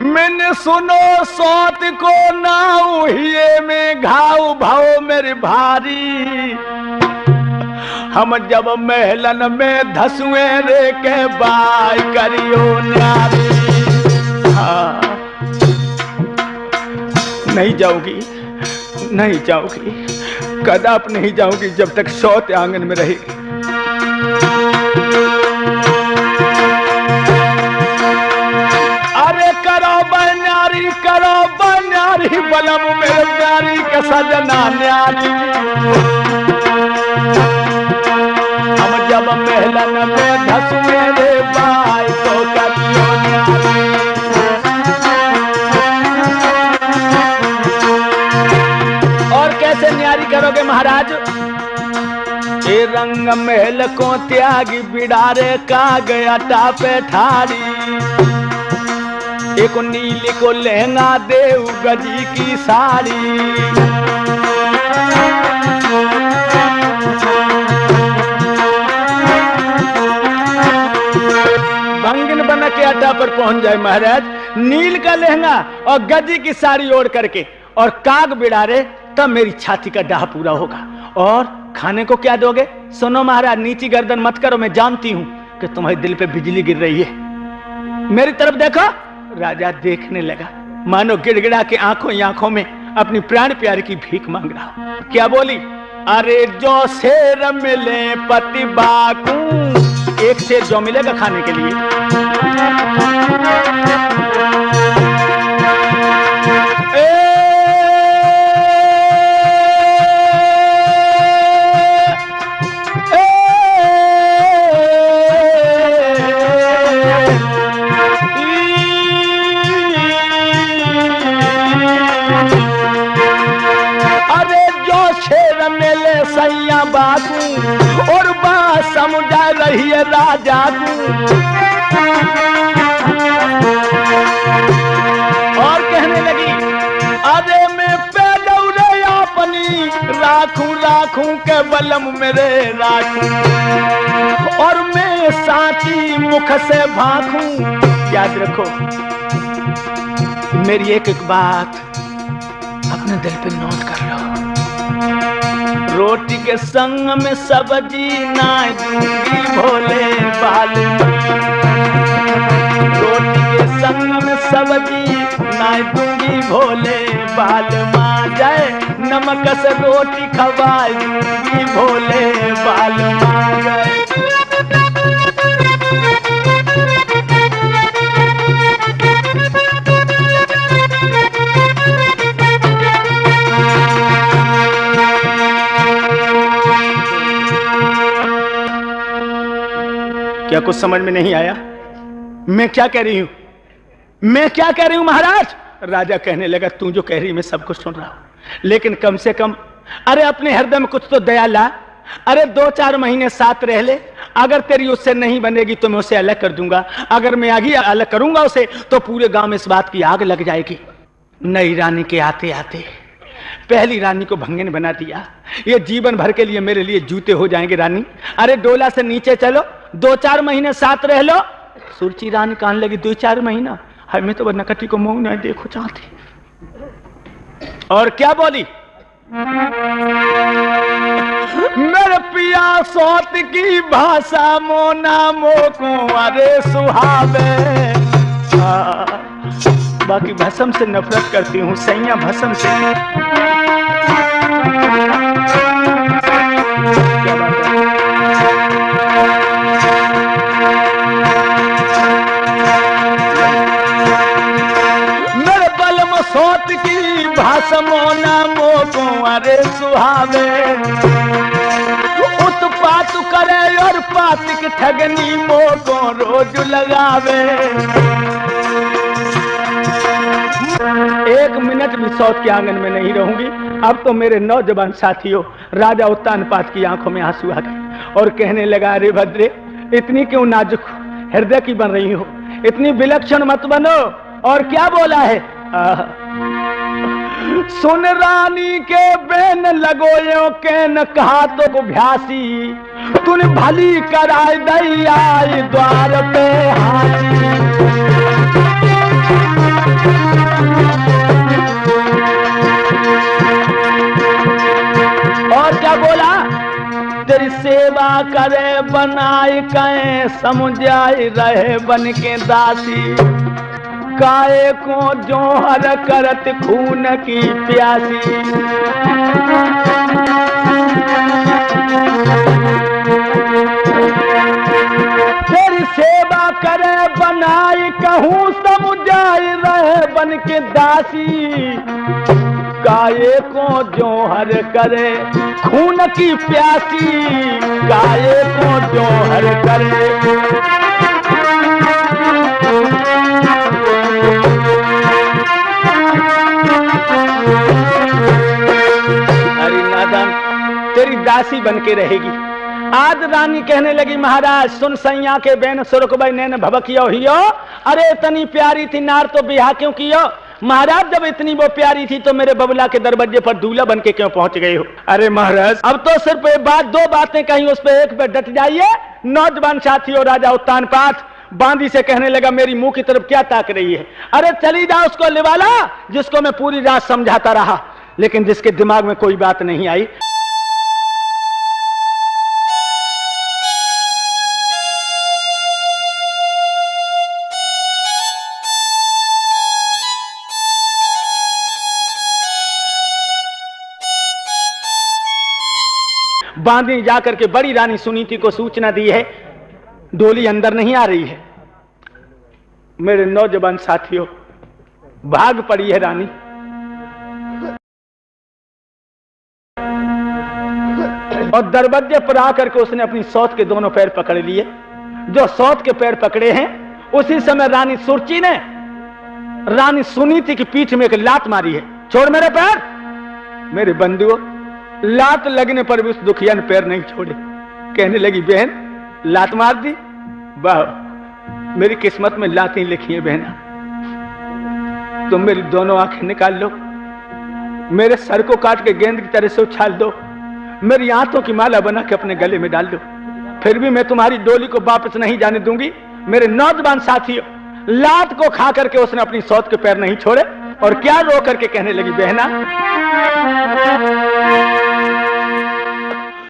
मैंने सुनो सौत को नाऊ हिये में घाव भाव मेरे भारी। हम जब महलन में धसुए रे के बाय करियो नारी। हाँ नहीं जाओगी, नहीं जाओगी। कदाप नहीं जाऊंगी जब तक सौत आंगन में रहेगी। अरे करो बन्यारी बलम मेरे प्यारी का सजना न्यारी। हम जब महलन में धस मेरे भाई तो करियो न्यारी। और कैसे न्यारी करोगे महाराज? ए रंग महल को त्यागी बिडारे का गया टापे ठाड़ी। एक नीली को लहंगा देव गजी की साड़ी। भंगिन बना के अड्डा पर पहुंच जाए महाराज, नील का लहंगा और गजी की साड़ी ओढ़ करके और काग बिडारे, तब मेरी छाती का डाह पूरा होगा। और खाने को क्या दोगे? सुनो महाराज, नीची गर्दन मत करो, मैं जानती हूं कि तुम्हारे दिल पे बिजली गिर रही है। मेरी तरफ देखो। राजा देखने लगा, मानो गिड़गिड़ा के आंखों ही आंखों में अपनी प्राण प्यारे की भीख मांग रहा। क्या बोली? अरे जो शेर मिले पति बाकू, एक शेर जो मिलेगा खाने के लिए। बाबू और बात समझा रही है राजा को। और कहने लगी, अरे मैं पैदौरे अपनी राखूं के बलम मेरे राखूं, और मैं साची मुख से भाखूं। याद रखो मेरी एक एक बात अपने दिल पे नोट कर लो। रोटी के संग में सब्जी ना दूंगी भोले बालू। रोटी के संग में सब्जी ना दूंगी भोले बाल माँ जाए। नमक से रोटी खवा दूंगी भोले बाल माँ जाए। क्या कुछ समझ में नहीं आया? मैं क्या कह रही हूं? मैं क्या कह रही हूं महाराज? राजा कहने लगा, तू जो कह रही मैं सब कुछ सुन रहा हूं, लेकिन कम से कम अरे अपने हृदय में कुछ तो दया ला। अरे 2-4 महीने साथ रह ले, अगर तेरी उससे नहीं बनेगी तो मैं उसे अलग कर दूंगा। अगर मैं आगे अलग करूंगा उसे तो पूरे गांव में इस बात की आग लग जाएगी। नई रानी के आते आते पहली रानी को भंगन बना दिया। ये जीवन भर के लिए मेरे लिए जूते हो जाएंगे रानी। अरे डोला से नीचे चलो, 2-4 महीने साथ रह लो। सुरची रानी कहने लगी, 2-4 महीना? हाय मैं तो नकटी को मुंह नहीं देखो चाहती। और क्या बोली? मेरे पिया सोत की भाषा मोना मोको अरे सुहावे। बाकी भस्म से नफरत करती हूँ, सैया भस्म से। क्या बात है? मेरे बलम सोत की भाषा मोना मोको अरे सुहावे। उत्पात करे और पातिक ठगनी मोको रोज लगावे। 1 मिनट भी सौत के आंगन में नहीं रहूंगी। अब तो मेरे नौजवान साथियों, राजा उत्तानपाद की आंखों में आंसू आ गए और कहने लगा, अरे भद्रे इतनी क्यों नाजुक हृदय की बन रही हो? इतनी विलक्षण मत बनो। और क्या बोला है? सुन रानी के बेन लगोयो के न कहा तो को भ्यासी। तूने भली कराई दई आई द्वार पे हाथी। और क्या बोला? तेरी सेवा करे बनाई कहे समझाई रहे बन के दासी। काए को जोहर करत खून की प्यासी। तेरी सेवा करे बनाई कहूँ समुझाई रहे बन के दासी। काए को जोहर करे खून की प्यासी, काए को जोहर करे। अरे नादान, तेरी दासी बन के रहेगी। आज रानी कहने लगी महाराज सुन सैया के बेन सुरकबई नैन भबकियो हियो। अरे इतनी प्यारी थी नार तो बिहा क्यों कियो? महाराज जब इतनी वो प्यारी थी तो मेरे बबला के दरवाजे पर दूल्हा बन के क्यों पहुंच गए हो? अरे महाराज अब तो सिर्फ एक बात दो बातें कहीं उस पे एक पे डट जाइए। नौजवान साथी और राजा उत्तान पाठ बांदी से कहने लगा मेरी मुंह की तरफ क्या ताक रही है? अरे चली जा उसको लिवाला जिसको मैं पूरी रात समझाता रहा लेकिन जिसके दिमाग में कोई बात नहीं आई। बांदी जाकर के बड़ी रानी सुनीति को सूचना दी है डोली अंदर नहीं आ रही है। मेरे नौजवान साथियों भाग पड़ी है रानी। और दरवाजे पर आकर के उसने अपनी सौत के दोनों पैर पकड़ लिए। जो सौत के पैर पकड़े हैं उसी समय रानी सुरची ने रानी सुनीति की पीठ में एक लात मारी है। छोड़ मेरे पैर। मेरे बंधुओं लात लगने पर भी उस दुखिया ने पैर नहीं छोड़े। कहने लगी बहन लात मार दी? वाह मेरी किस्मत में लातें लिखी है बहना। तुम मेरी दोनों आंखें निकाल लो, मेरे सर को काट के गेंद की तरह से उछाल दो, मेरी आंतों की माला बना के अपने गले में डाल दो, फिर भी मैं तुम्हारी डोली को वापस नहीं जाने दूंगी। मेरे नौजवान साथियों लात को खा करके उसने अपनी सौत के पैर नहीं छोड़े और क्या रो करके कहने लगी बहना